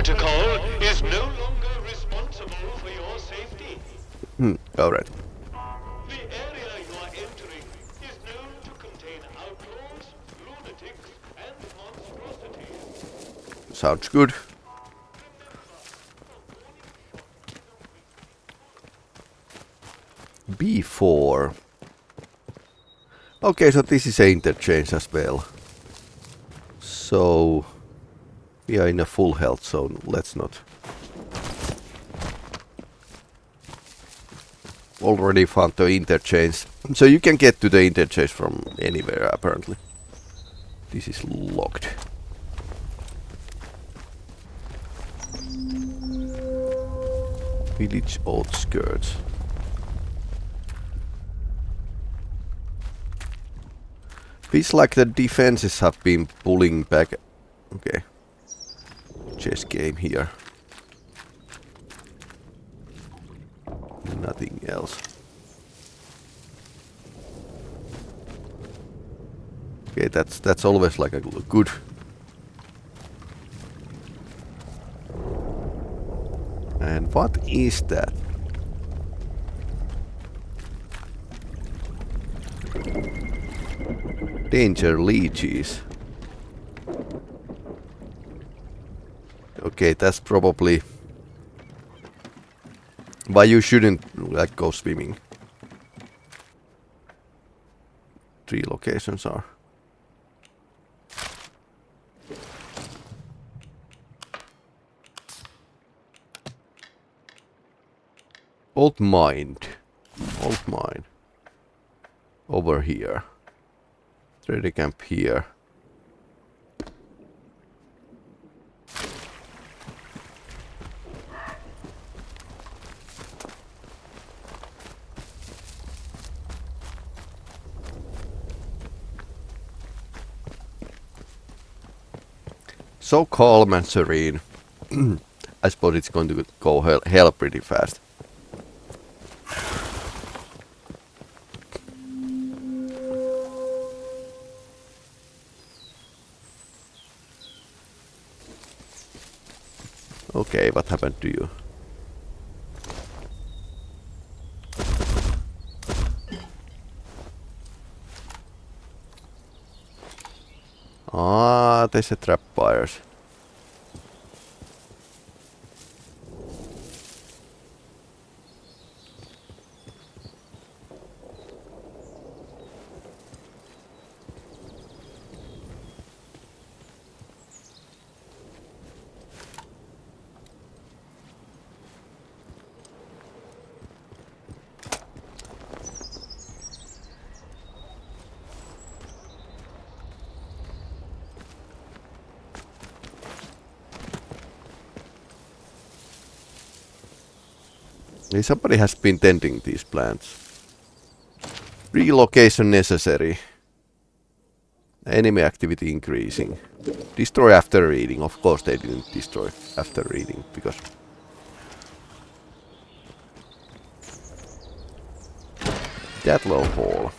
protocol is no longer responsible for your safety. Alright. The area you are entering is known to contain outlaws, lunatics, and monstrosities. Sounds good. B4. Okay, so this is an interchange as well. So we are in a full health zone. Let's not. Already found the interchange. So you can get to the interchange from anywhere apparently. This is locked. Village outskirts. Feels like the defenses have been pulling back. Okay. Chess game here. Nothing else. Okay, that's always like a good. And what is that? Danger leeches. Okay, that's probably why you shouldn't like go swimming. 3 locations are. Old mine. Over here. Trading camp here. So calm and serene. I suppose it's going to go hell pretty fast. Okay, what happened to you? Ah, there's a trap wires. Somebody has been tending these plants. Relocation necessary. Enemy activity increasing. Destroy after reading. Of course they didn't destroy after reading because that low hole.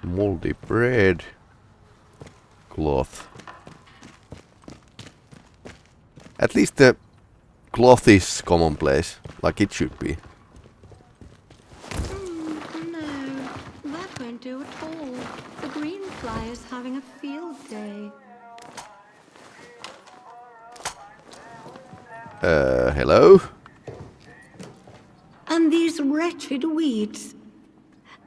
Moldy bread. Cloth. At least the cloth is commonplace, like it should be. No, that won't do at all. The green fly is having a field day. Hello? And these wretched weeds.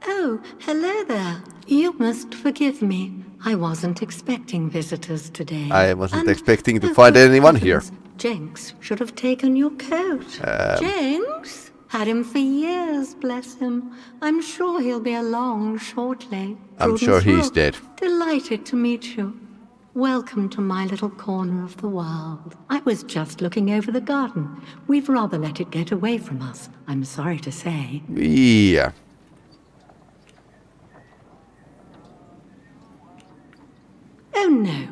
Oh, hello there. You must forgive me. I wasn't expecting visitors today. I wasn't expecting to find anyone here. Jenks should have taken your coat. Jenks? Had him for years, bless him. I'm sure he'll be along shortly. I'm sure he's dead. Delighted to meet you. Welcome to my little corner of the world. I was just looking over the garden. We'd rather let it get away from us, I'm sorry to say. Yeah. Oh no.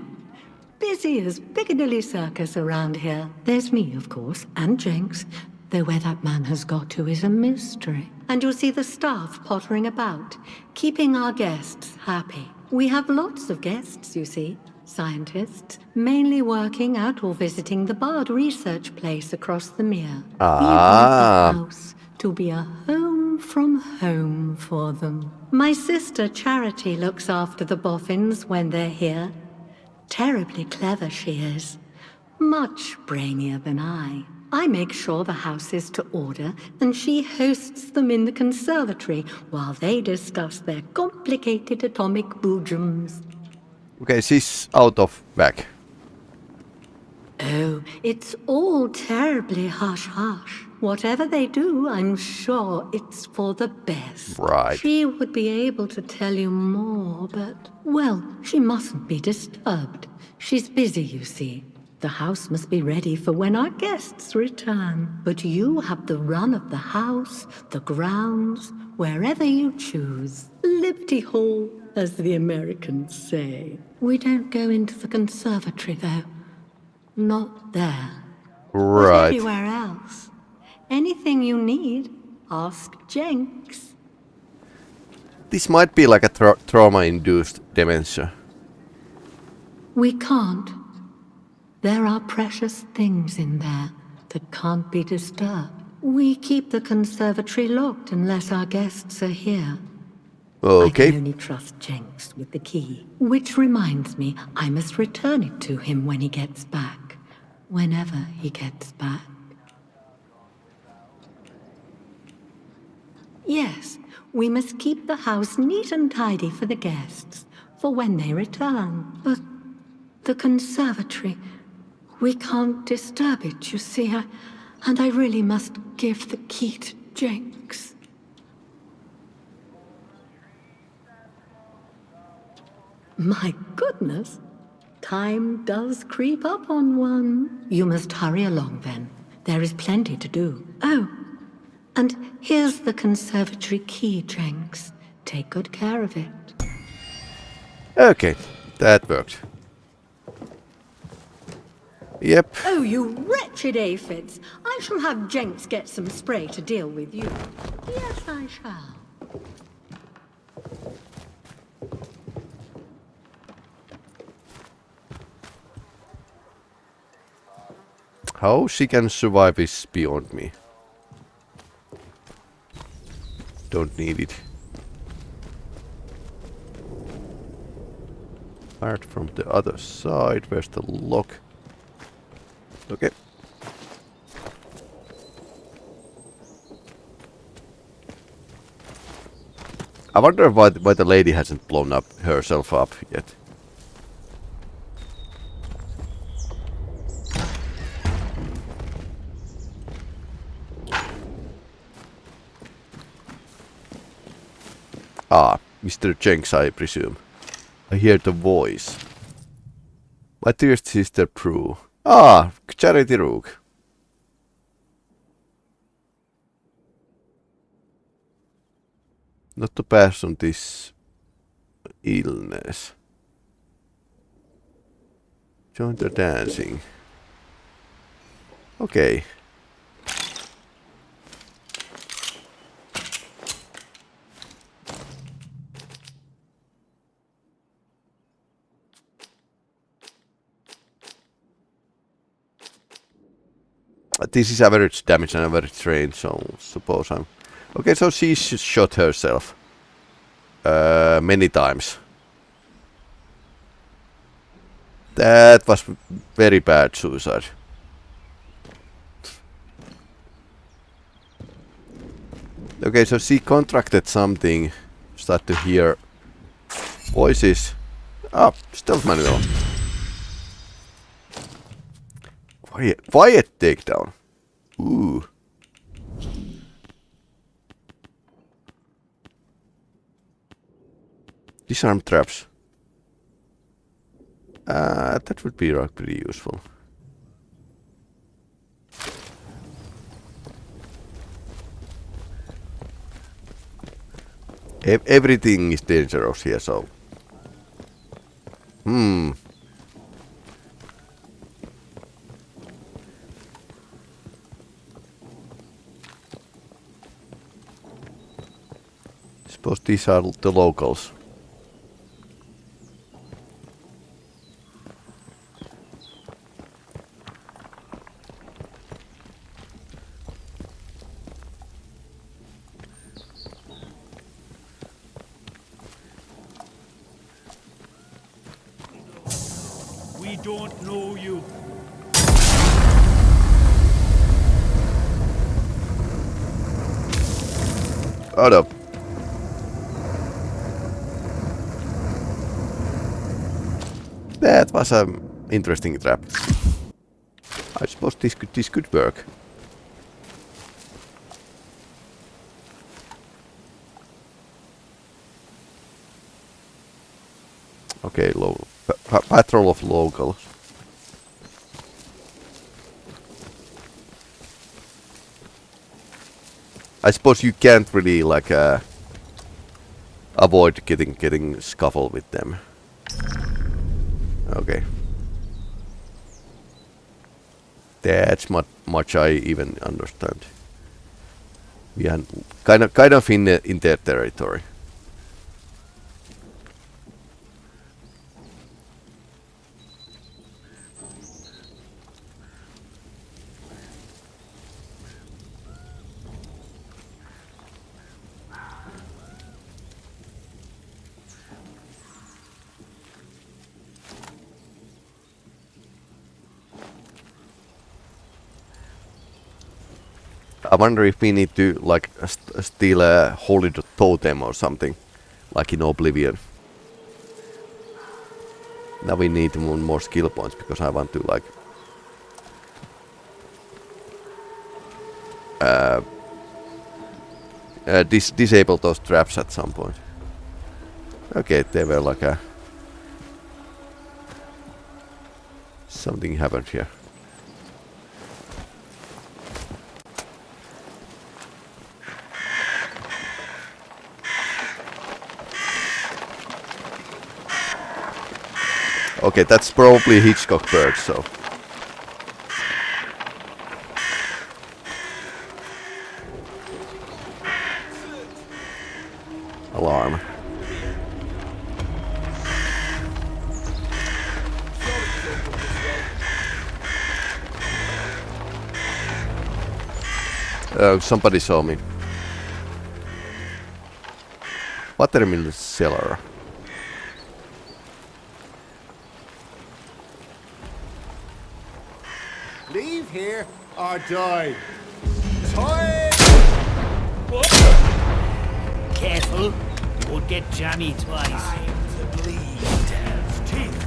busy as Piccadilly Circus around here. There's me, of course, and Jenks, though where that man has got to is a mystery. And you'll see the staff pottering about, keeping our guests happy. We have lots of guests, you see. Scientists, mainly working out or visiting the Bard research place across the mere. We want the house to be a home from home for them. My sister Charity looks after the boffins when they're here. Terribly clever she is. Much brainier than I. I make sure the house is to order, and she hosts them in the conservatory while they discuss their complicated atomic boojums. Okay, she's out of whack. Oh, it's all terribly hush-hush. Whatever they do, I'm sure it's for the best. Right. She would be able to tell you more, but, well, she mustn't be disturbed. She's busy, you see. The house must be ready for when our guests return. But you have the run of the house, the grounds, wherever you choose. Liberty Hall, as the Americans say. We don't go into the conservatory, though. Not there. Right. But everywhere else. Anything you need, ask Jenks. This might be like a trauma-induced dementia. We can't. There are precious things in there that can't be disturbed. We keep the conservatory locked unless our guests are here. Okay. I can only trust Jenks with the key. Which reminds me, I must return it to him when he gets back. Whenever he gets back. Yes, we must keep the house neat and tidy for the guests, for when they return. But the conservatory, we can't disturb it, you see. And I really must give the key to Jenks. My goodness, time does creep up on one. You must hurry along then. There is plenty to do. Oh, and here's the conservatory key, Jenks. Take good care of it. Okay, that worked. Yep. Oh, you wretched aphids! I shall have Jenks get some spray to deal with you. Yes, I shall. How she can survive is beyond me. Don't need it. Start from the other side. Where's the lock? Okay. I wonder why the lady hasn't blown up herself up yet. Ah, Mr. Jenks, I presume. I hear the voice. My dear sister Prue. Ah, Charity Rook. Not to pass on this illness. Join the dancing. Okay. This is average damage and average range, so suppose I'm... Okay, so she shot herself. Many times. That was very bad suicide. Okay, so she contracted something. Start to hear voices. Ah, stealth manual. Quiet takedown. Ooh. Disarm traps. That would be pretty useful. Everything is dangerous here, so... Suppose these are the locals. We don't know you. Oh no. That was an interesting trap. I suppose this could work. Okay, patrol of locals. I suppose you can't really like avoid getting scuffle with them. Okay. That's much I even understand. We are kind of in their territory. I wonder if we need to like steal a holy totem or something, like in Oblivion. Now we need more skill points because I want to like disable those traps at some point. Okay, they were like a something happened here. Okay, that's probably Hitchcock bird, so. Alarm. Somebody saw me. Buttermilk cellar. Leave here or die. Time! Careful, you won't get jammy twice. Time to bleed, Dev's teeth.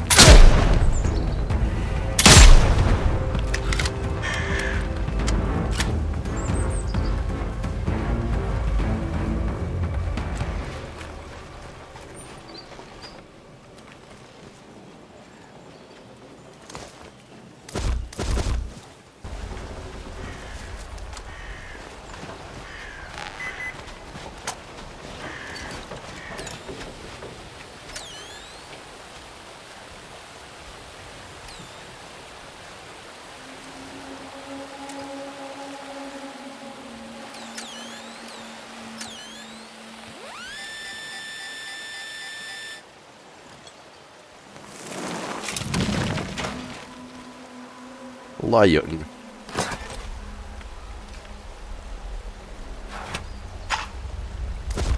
Lion.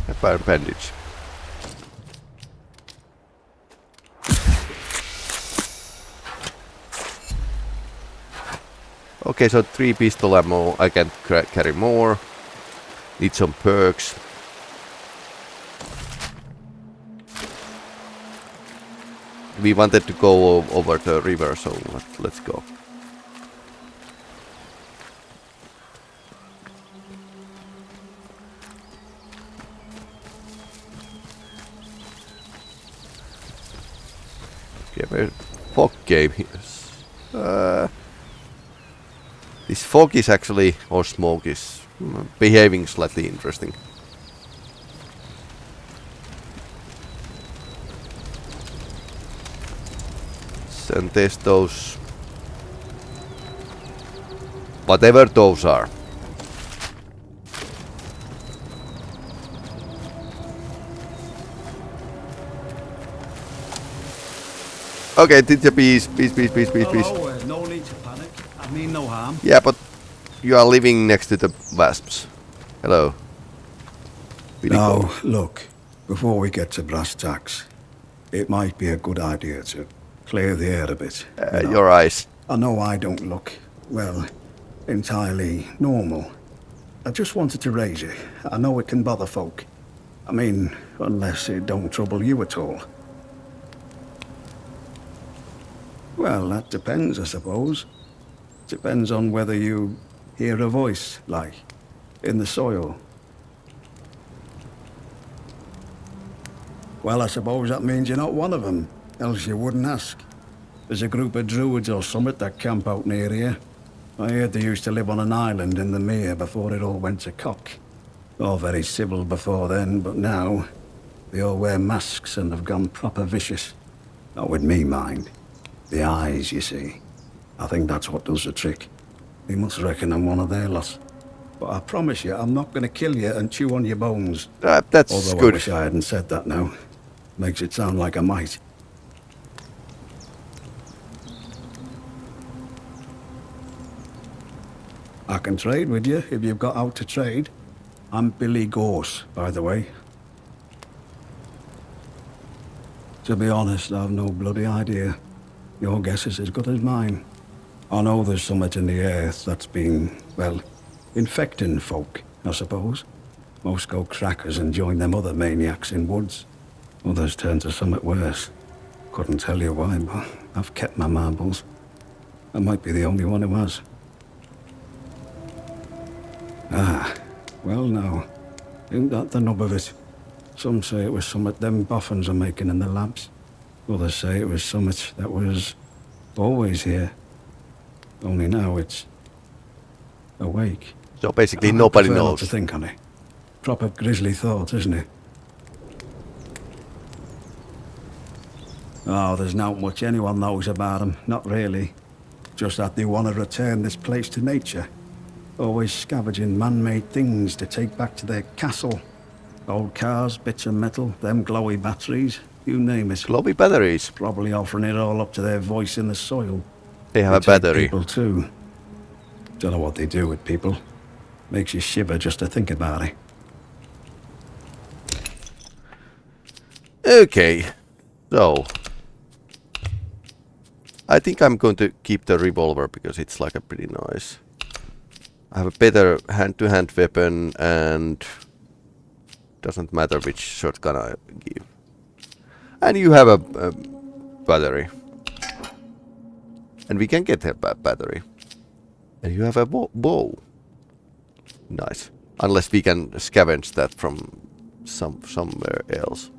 A fire bandage. Okay, so 3 pistol ammo. I can carry more. Need some perks. We wanted to go over the river, so let's go. Fog game here. This fog is actually, or smoke is behaving slightly interesting. And there's those, whatever those are. Okay, teacher, peace. Hello, no need to panic. I mean no harm. Yeah, but you are living next to the wasps. Hello. Now, look, before we get to brass tacks, it might be a good idea to clear the air a bit. You know. Your eyes. I know I don't look, well, entirely normal. I just wanted to raise it. I know it can bother folk. I mean, unless it don't trouble you at all. Well, that depends, I suppose. Depends on whether you hear a voice, like, in the soil. Well, I suppose that means you're not one of them, else you wouldn't ask. There's a group of druids or something that camp out near here. I heard they used to live on an island in the mere before it all went to cock. All very civil before then, but now they all wear masks and have gone proper vicious. Not with me, mind. The eyes, you see. I think that's what does the trick. They must reckon I'm one of their lot. But I promise you, I'm not going to kill you and chew on your bones. That's Although good. I wish I hadn't said that now. Makes it sound like I might. I can trade with you if you've got out to trade. I'm Billy Gorse, by the way. To be honest, I've no bloody idea. Your guess is as good as mine. I know there's something in the earth that's been, well, infecting folk, I suppose. Most go crackers and join them other maniacs in woods. Others turn to something worse. Couldn't tell you why, but I've kept my marbles. I might be the only one who has. Ah, well now, isn't that the nub of it? Some say it was something them boffins are making in the labs. Others say it was something that was always here. Only now it's awake. So basically nobody Not knows. to think on it. Proper grisly thought, isn't it? Oh, there's not much anyone knows about them. Not really. Just that they want to return this place to nature. Always scavenging man-made things to take back to their castle. Old cars, bits of metal, them glowy batteries, you name it. Glowy batteries. Probably offering it all up to their voice in the soil. They have a take battery. People too. Don't know what they do with people. Makes you shiver just to think about it. Okay. So I think I'm going to keep the revolver because it's like a pretty nice. I have a better hand-to-hand weapon and doesn't matter which shotgun I give. And you have a battery. And we can get a battery. And you have a bow. Nice. Unless we can scavenge that from somewhere else.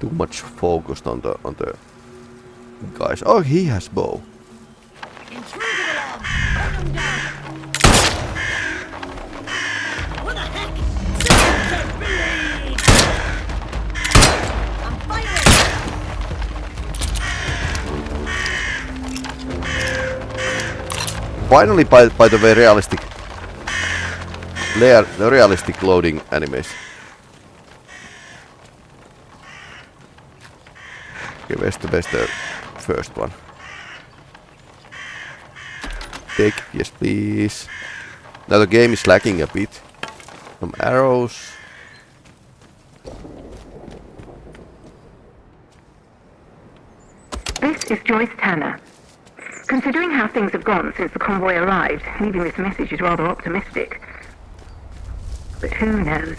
Too much focused on the guys. Oh, he has bow. What the heck? I'm fighting! Finally, by the way, realistic loading animation. Okay, where's the first one? Take, yes please. Now the game is lacking a bit. Some arrows. This is Joyce Tanner. Considering how things have gone since the convoy arrived, leaving this message is rather optimistic. But who knows?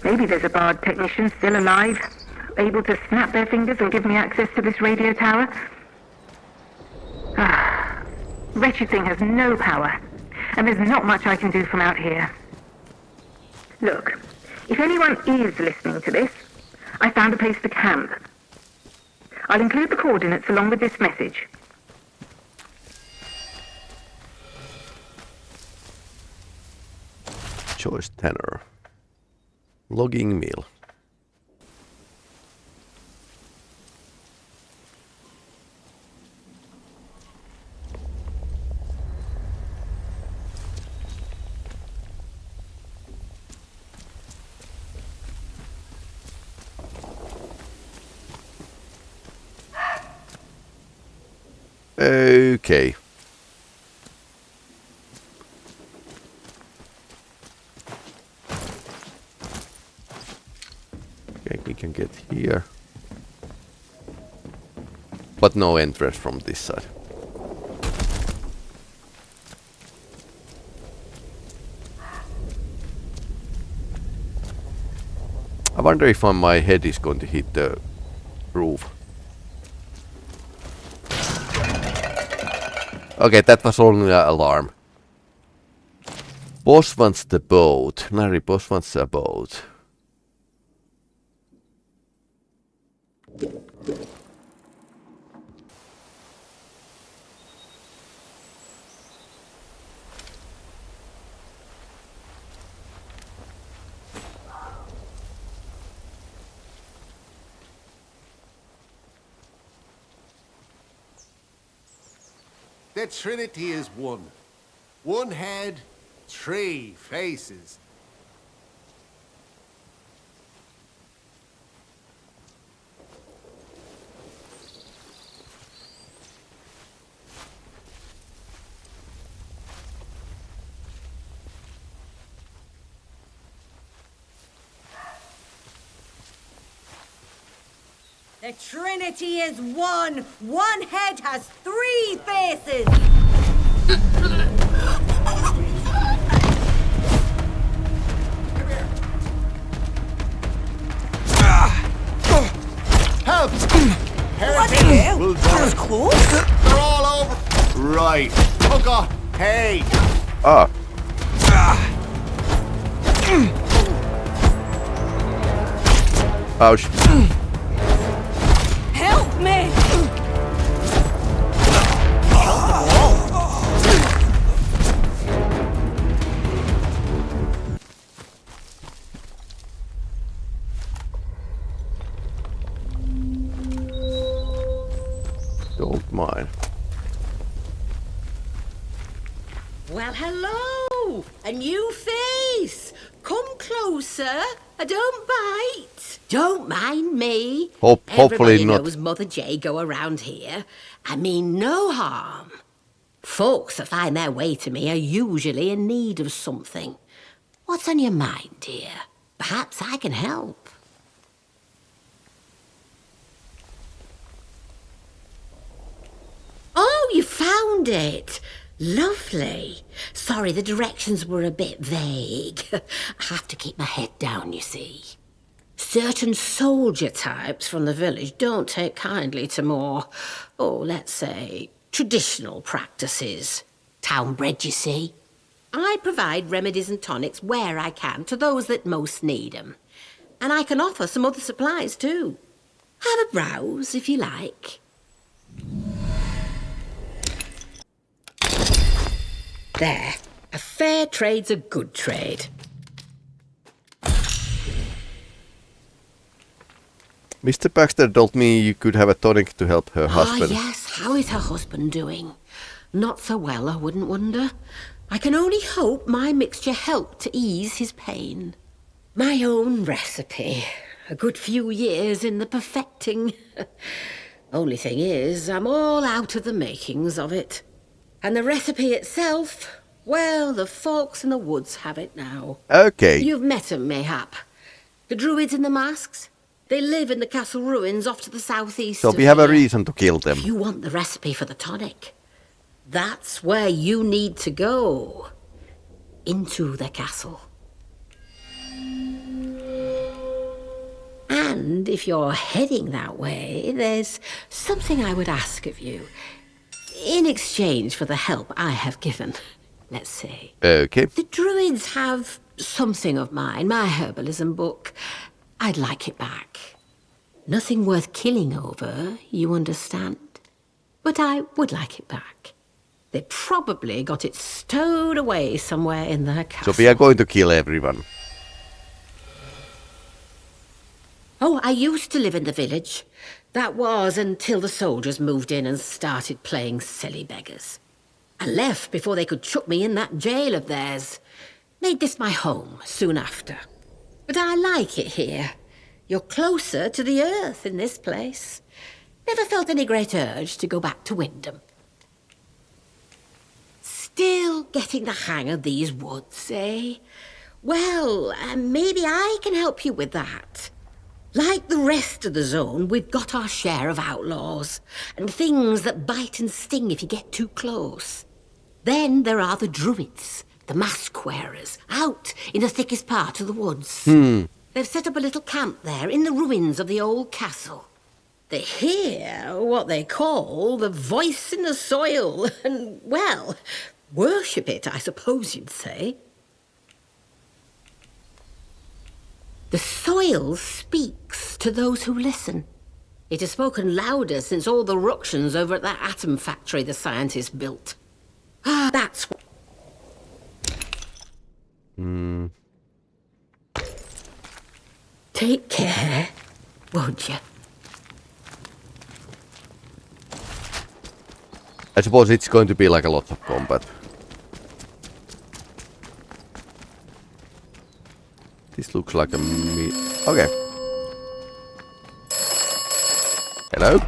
Maybe there's a Bard technician still alive, able to snap their fingers and give me access to this radio tower. Ah, wretched thing has no power, and there's not much I can do from out here. Look, if anyone is listening to this, I found a place to camp. I'll include the coordinates along with this message. Choice Tanner. Logging meal. Okay. Okay, we can get here. But no entrance from this side. I wonder if my head is going to hit the roof. Okay, that was only an alarm. Boss wants the boat. Nari, boss wants a boat. The Trinity is one. One head, three faces. The Trinity is one. One head has three faces. Help! What the hell? Will That was die. close. They're all over. Right. Hook on. Hey. Ah. Ouch. Help me. Don't mind. Well, hello. A new face. Come closer. Don't bite. Don't mind me. Hopefully Everybody not. knows Mother J go around here. I mean no harm. Folks that find their way to me are usually in need of something. What's on your mind, dear? Perhaps I can help. Oh, you found it. Lovely. Sorry, the directions were a bit vague. I have to keep my head down, you see. Certain soldier types from the village don't take kindly to more, let's say, traditional practices. Town-bred, you see. I provide remedies and tonics where I can to those that most need 'em. And I can offer some other supplies too. Have a browse if you like. There. A fair trade's a good trade. Mr. Baxter told me you could have a tonic to help her husband. Yes. How is her husband doing? Not so well, I wouldn't wonder. I can only hope my mixture helped to ease his pain. My own recipe. A good few years in the perfecting. Only thing is, I'm all out of the makings of it. And the recipe itself, well, the folks in the woods have it now. Okay. You've met 'em, mayhap. The druids in the masks? They live in the castle ruins off to the southeast. So of we have a here. reason to kill them. If you want the recipe for the tonic, that's where you need to go. Into the castle. And if you're heading that way, there's something I would ask of you. In exchange for the help I have given, let's say. Okay. The druids have something of mine, my herbalism book. I'd like it back. Nothing worth killing over, you understand? But I would like it back. They probably got it stowed away somewhere in their castle. So we are going to kill everyone. Oh, I used to live in the village. That was until the soldiers moved in and started playing silly beggars. I left before they could chuck me in that jail of theirs. Made this my home soon after. But I like it here. You're closer to the earth in this place. Never felt any great urge to go back to Wyndham. Still getting the hang of these woods, eh? Well, maybe I can help you with that. Like the rest of the zone, we've got our share of outlaws, and things that bite and sting if you get too close. Then there are the druids, the mask wearers, out in the thickest part of the woods. They've set up a little camp there in the ruins of the old castle. They hear what they call the voice in the soil, and, well, worship it, I suppose you'd say. The soil speaks to those who listen. It has spoken louder since all the ructions over at that atom factory the scientists built. Ah, that's... Take care, won't you? I suppose it's going to be like a lot of combat. This looks like a okay. Hello? You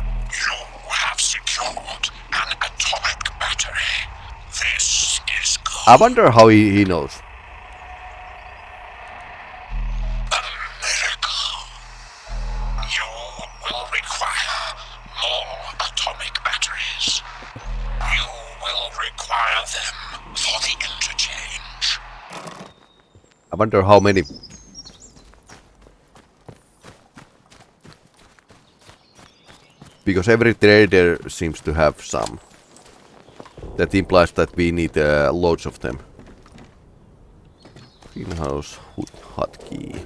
have secured an atomic battery. This is good. I wonder how he knows. A miracle. You will require more atomic batteries. You will require them for the interchange. I wonder how many. Because every trader seems to have some. That implies that we need loads of them. Greenhouse hotkey.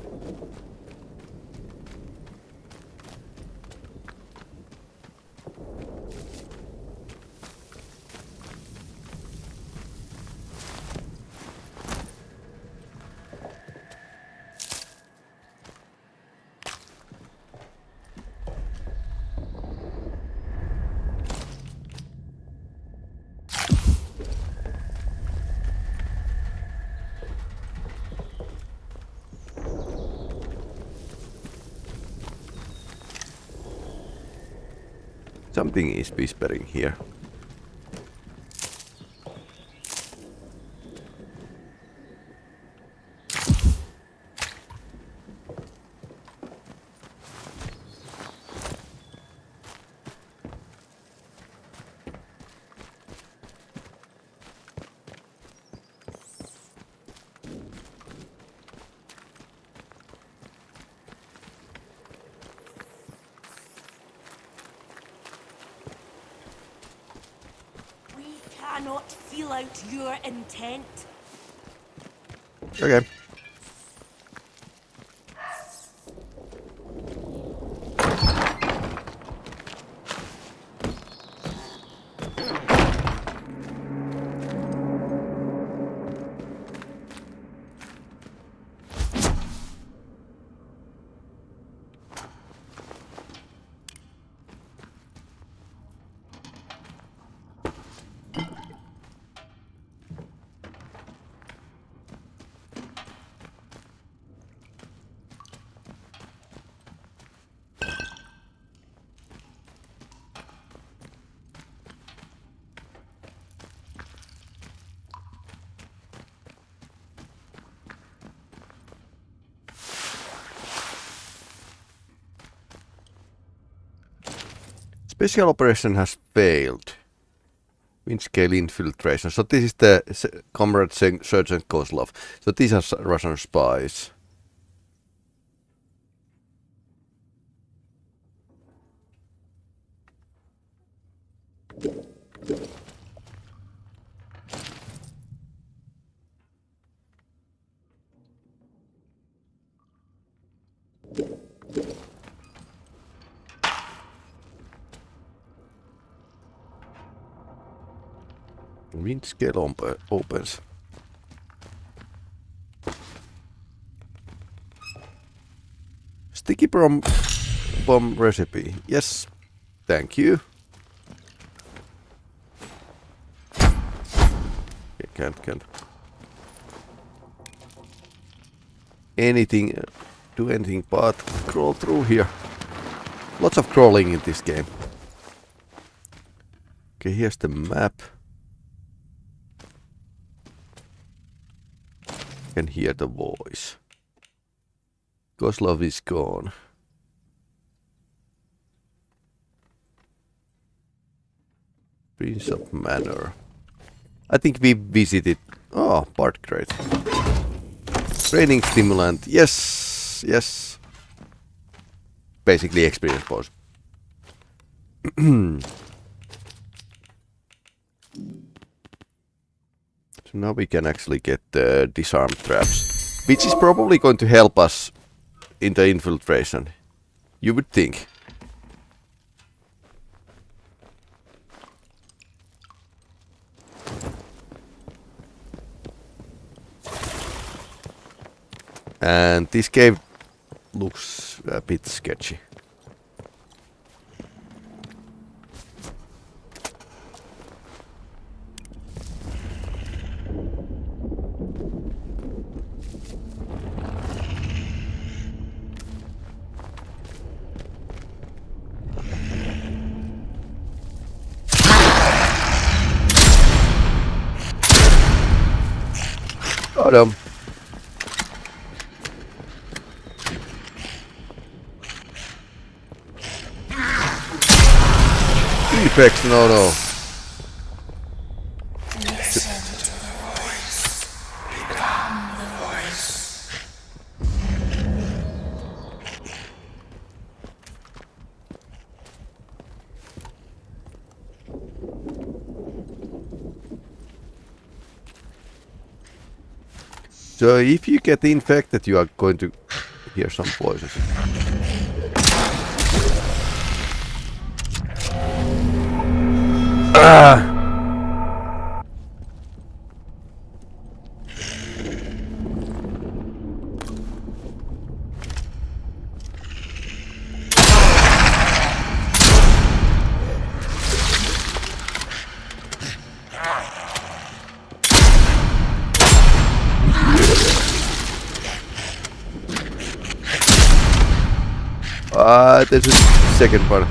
Something is whispering here. Cannot feel out your intent. Okay. Special operation has failed. Windscale infiltration. So this is the Comrade Sergeant Kozlov. So these are Russian spies. Windscale opens. Sticky bomb recipe. Yes, thank you. Okay, can't anything do anything but crawl through here. Lots of crawling in this game. Okay, here's the map. Can hear the voice. Koslov is gone. Prince of Manor. I think we visited. Oh, part crate. Training stimulant. Yes, yes. Basically experience pause. So now we can actually get the disarm traps, which is probably going to help us in the infiltration. You would think. And this cave looks a bit sketchy. Got him. Defects, no. Listen to the voice. Become the voice. So if you get infected, you are going to hear some voices. There's a second one.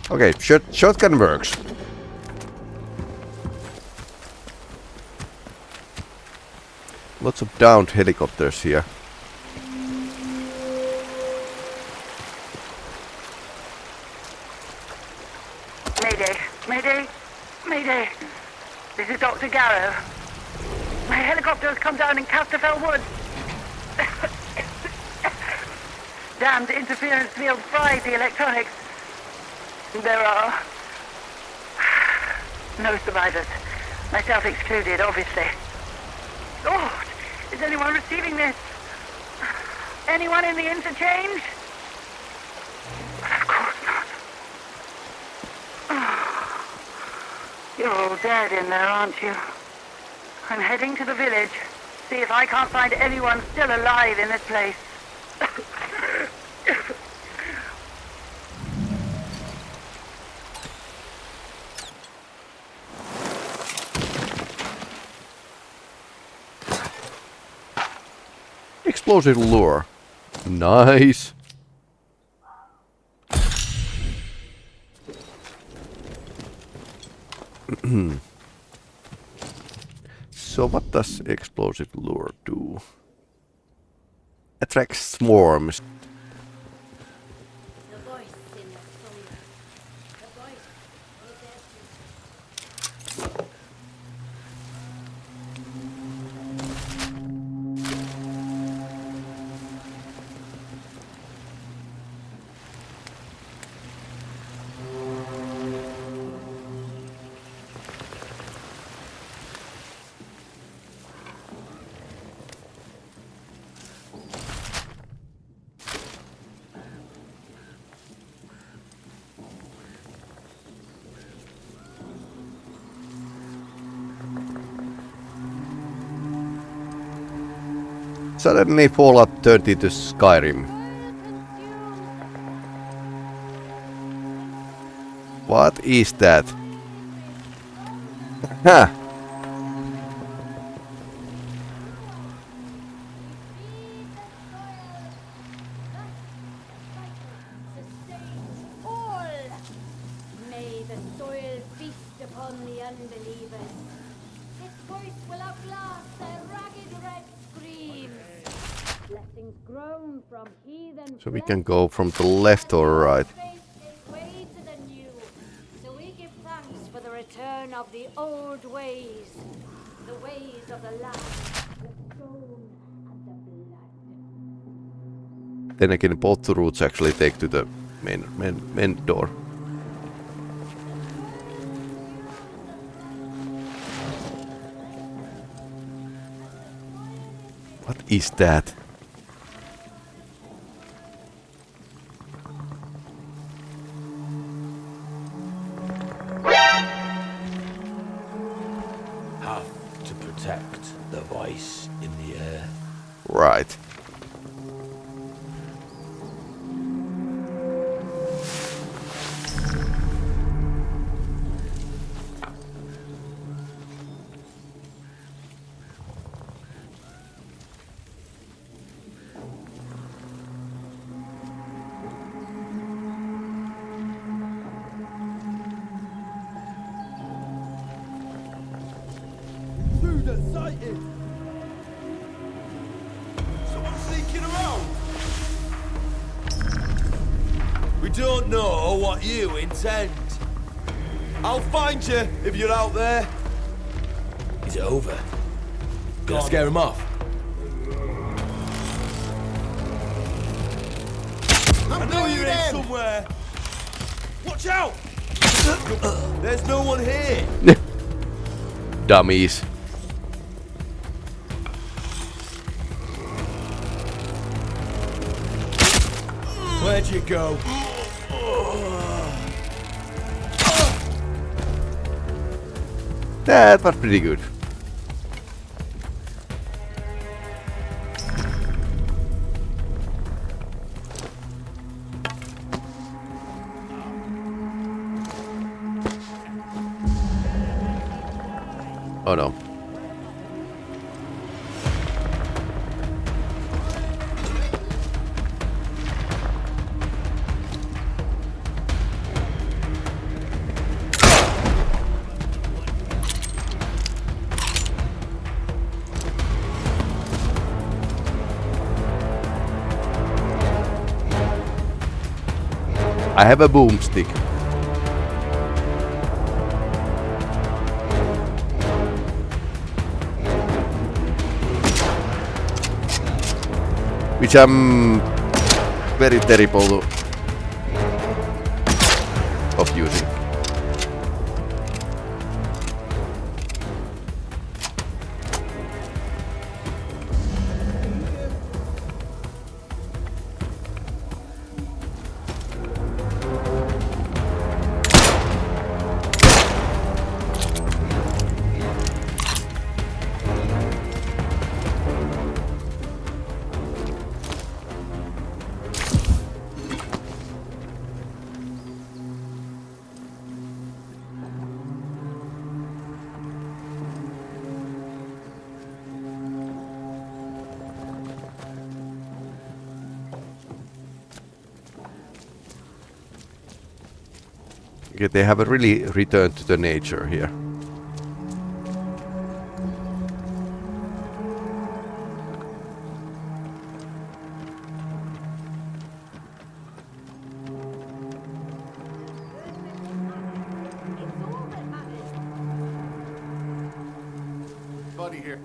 Okay, shotgun works. Lots of downed helicopters here. Mayday. This is Dr. Garrow. My helicopter has come down in Casterfell Woods. Damned interference field fried the electronics. There are no survivors. Myself excluded, obviously. Lord, is anyone receiving this? Anyone in the interchange? Of course not. You're all dead in there, aren't you? I'm heading to the village. See if I can't find anyone still alive in this place. Explosive lure. Nice. So what does explosive lure do? Attracts swarms. The voice in the solar. The voice Suddenly Fallout turned into Skyrim. What is that? Huh. unbelievers. Its voice will outlast their ragged red screams. Blessings grown from heathen. So we can go from the left or right. Way to the new. So we give thanks for the return of the old ways. The ways of the land, the stone and the blood. Then again, both the routes actually take to the main door. What is that? Have to protect the voice in the air. Right. Someone sneaking around? We don't know what you intend. I'll find you if you're out there. Is it over? Gonna scare him off? I know you're in somewhere. Watch out! There's no one here. Dummies. Where'd you go? That was pretty good. Oh no. I have a boomstick. Which I'm very terrible of using. Okay, they have really returned to the nature here. Buddy here.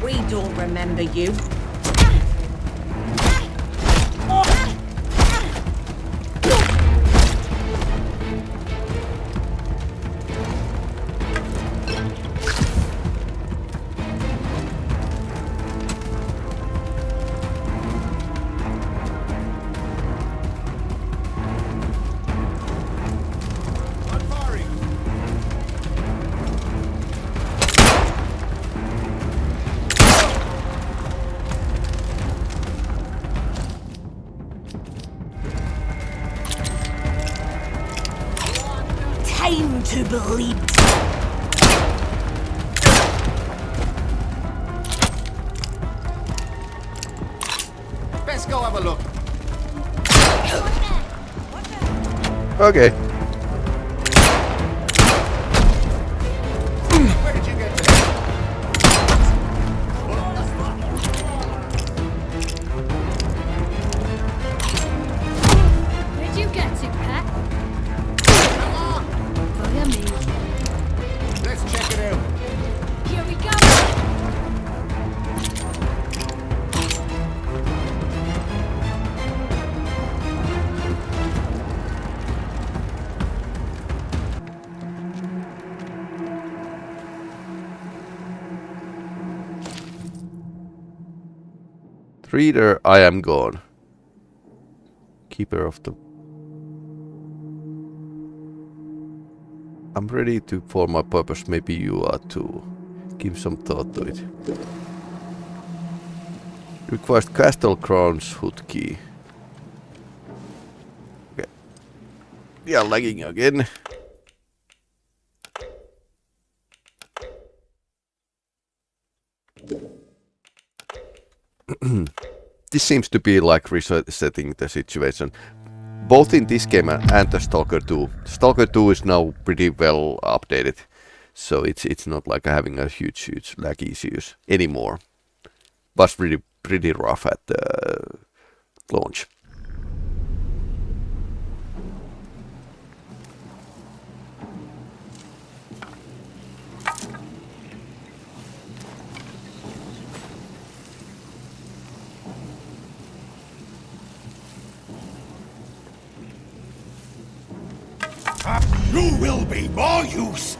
We don't remember you. time to bleed. Let's go have a look. Okay. Where did you get to? Where'd you get to, Pat? Come on, Follow me. let's check it out. Here we go. Reader, I am gone. Keeper of the... I'm ready to for my purpose. Maybe you are too. Give some thought to it. Requires Castle Crown's hood key. Okay. Yeah, lagging again. This seems to be like resetting the situation. Both in this game and the Stalker 2. Stalker 2 is now pretty well updated. So it's not like having a huge lag issues anymore. Was pretty rough at the launch. You will be more use.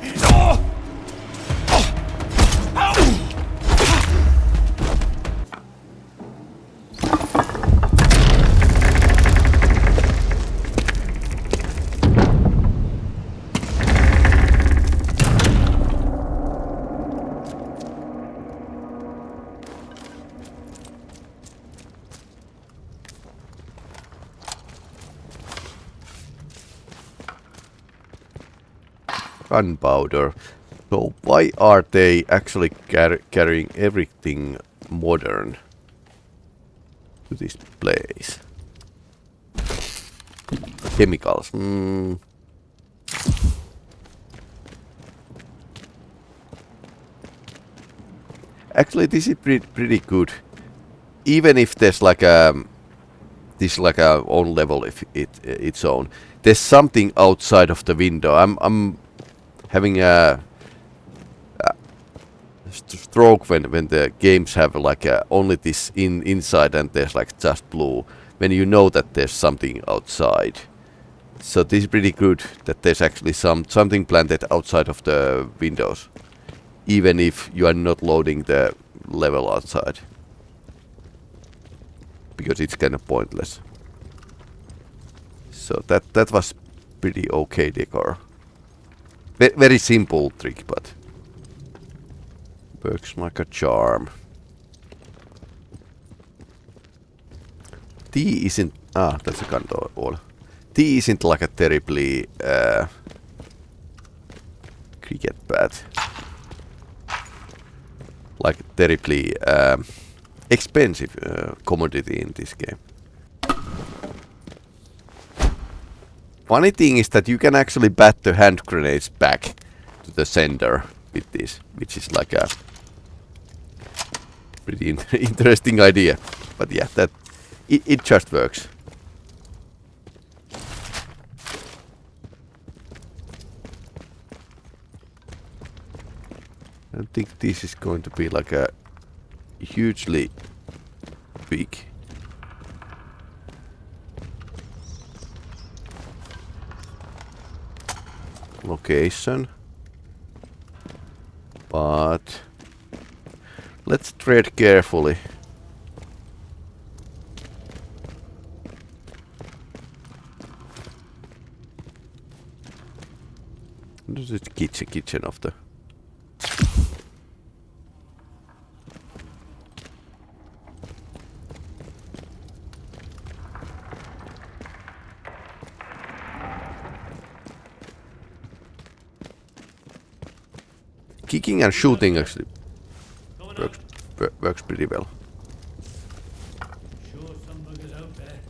Gunpowder. So why are they actually carrying everything modern to this place? Chemicals. Actually, this is pretty good. Even if there's like a own level, if its own. There's something outside of the window. I'm having a stroke when the games have like only this inside and there's like just blue. When you know that there's something outside. So this is pretty good that there's actually something planted outside of the windows, even if you are not loading the level outside, because it's kind of pointless. So that was pretty okay decor. Very simple trick, but works like a charm. Tea isn't... that's a gun wall. Tea isn't like a terribly cricket bat. Like terribly expensive commodity in this game. Funny thing is that you can actually bat the hand grenades back to the sender with this, which is like a pretty interesting idea. But yeah, that it just works. I don't think this is going to be like a hugely big. Location, but let's tread carefully. This is kitchen of the... Kicking and shooting actually works pretty well. Sure some buggers out there.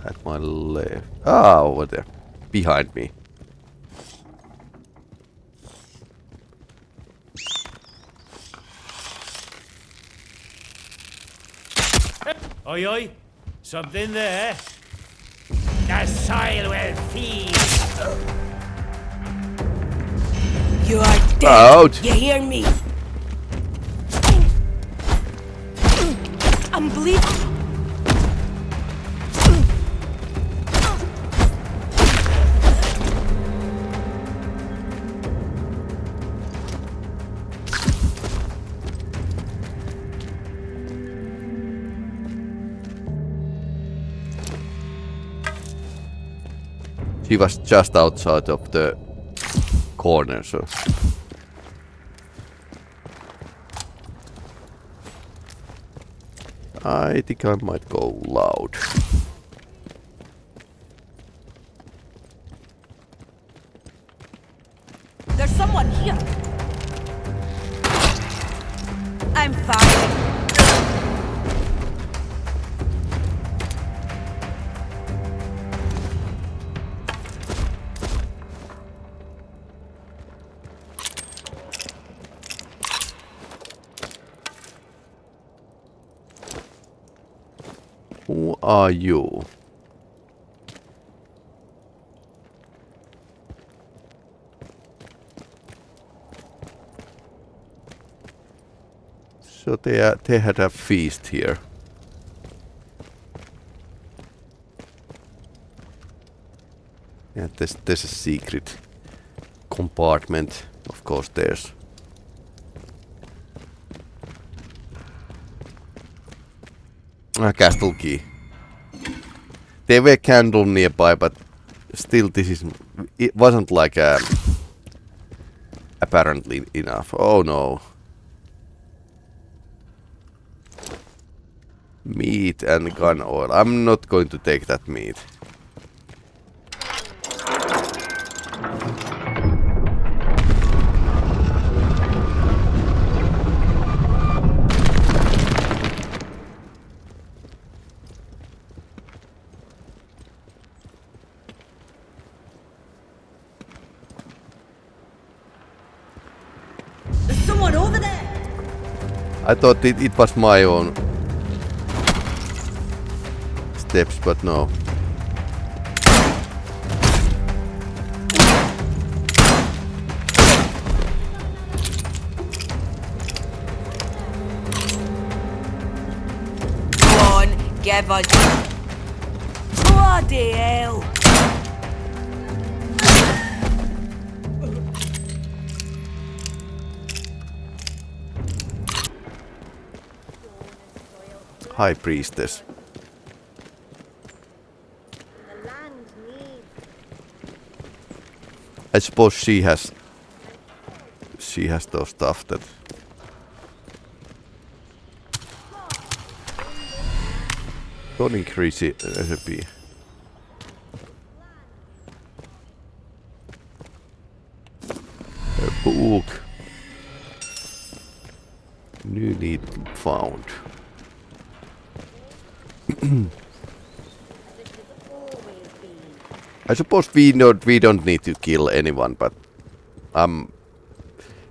At my left. Ah, over there. Behind me. Oi, oi. Something there. The soil will feed. You are dead. Out. You hear me? I'm bleeding. She was just outside of the corner, so. I think I might go loud. There's someone here. I'm firing. Who are you? So they had a feast here. Yeah, there's a secret compartment. Of course, there's. A castle key. There were candles nearby, but still, it wasn't like apparently enough. Oh no. Meat and gun oil. I'm not going to take that meat. There's someone over there. I thought it was my own steps, but no. Go on, give us. Bloody hell. High priestess. I suppose she has those stuff that. Don't increase it recipe. A book. New need found. I suppose we don't need to kill anyone, but I'm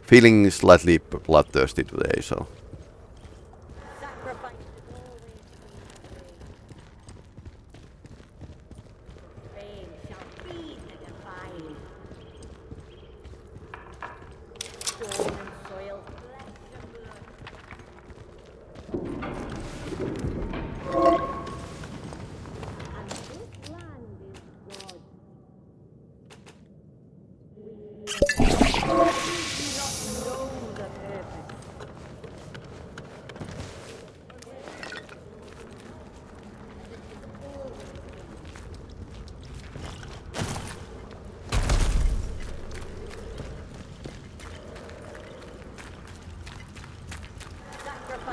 feeling slightly bloodthirsty today, so.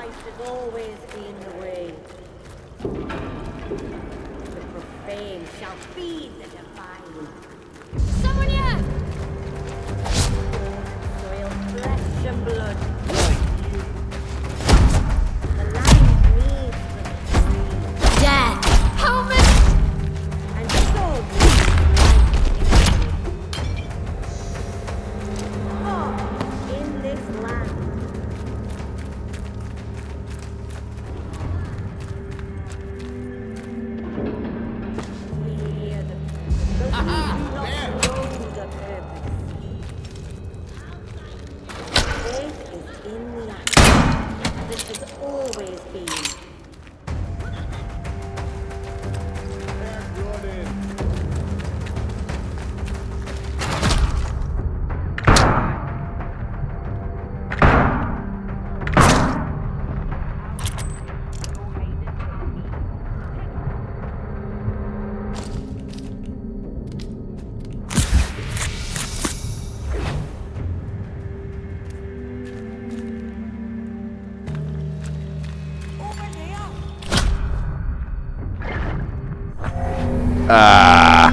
Has always been the way. The profane shall feed the divine. Someone here! Ah!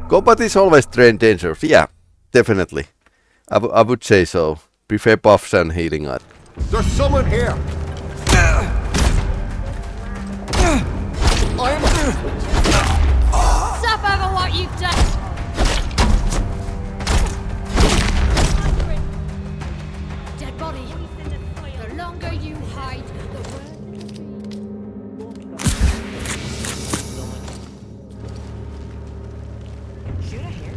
Combat is always dangerous. Yeah, definitely. I would say so. Prefer buffs and healing art. There's someone here. Suffer for what you've done. Dead body. The longer you hide, the worse. Should I hear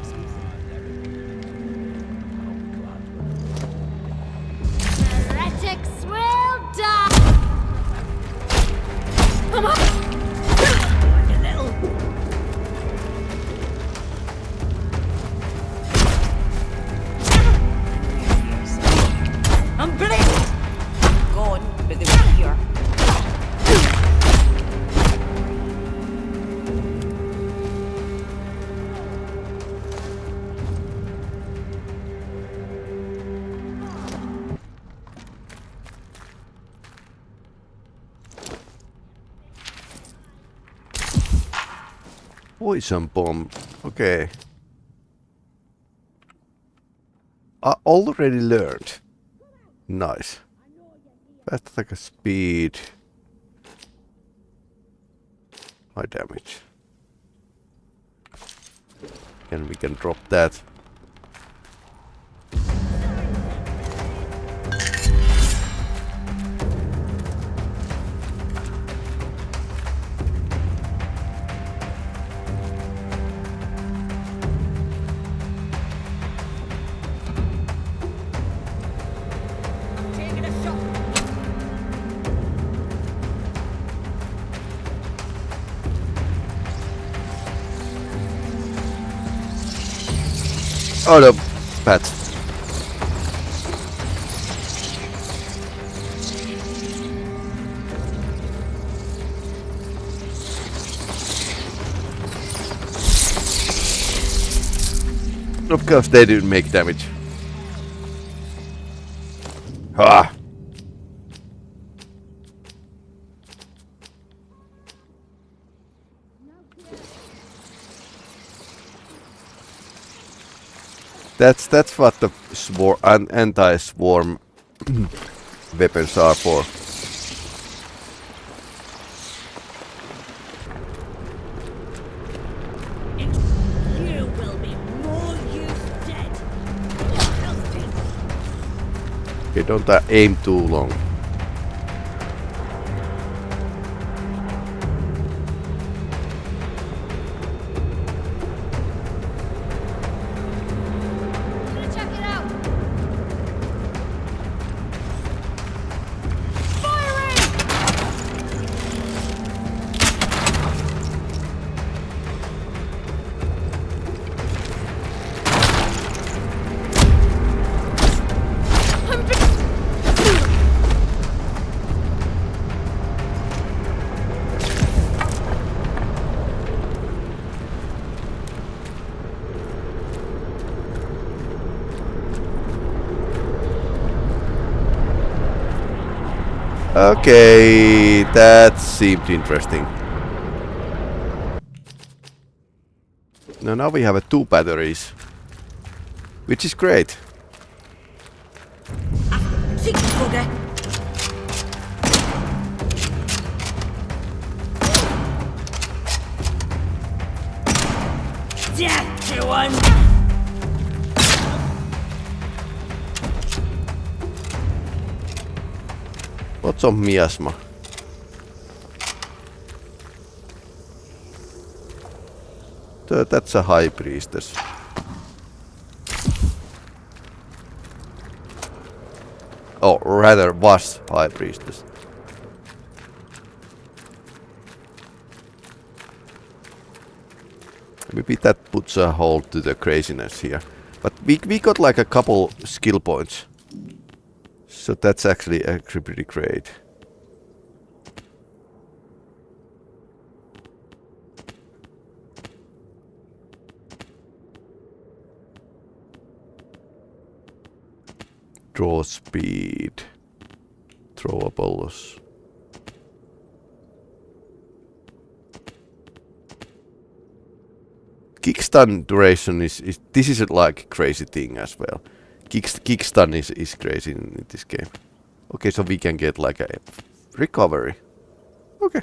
Heretics will die. Come on. I'm blind! Gone, but they were here. Poison bomb. Okay. I already learned. Nice. Fast attack speed. High damage. And we can drop that. Oh no, bad. Of course they didn't make damage. Ah! That's what the anti-swarm weapons are for. You will be more use dead. Okay, don't aim too long. Check it out. Okay, that seemed interesting. Now we have 2 batteries, which is great. Death to one! Lots of miasma. That's a high priestess. Oh, rather was high priestess. Maybe that puts a halt to the craziness here. But we got like a couple skill points. So that's actually pretty great. Draw speed. Throwables. kickstun duration is this is like a crazy thing as well. Kickstun is crazy in this game. Okay, so we can get like a recovery. Okay.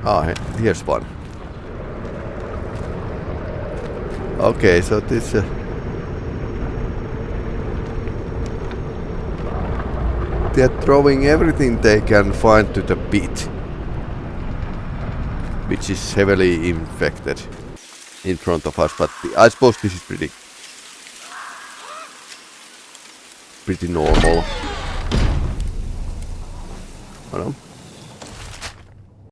Ah, here's one. Okay, so this... they're throwing everything they can find to the pit, which is heavily infected in front of us, but I suppose this is pretty normal. I don't know.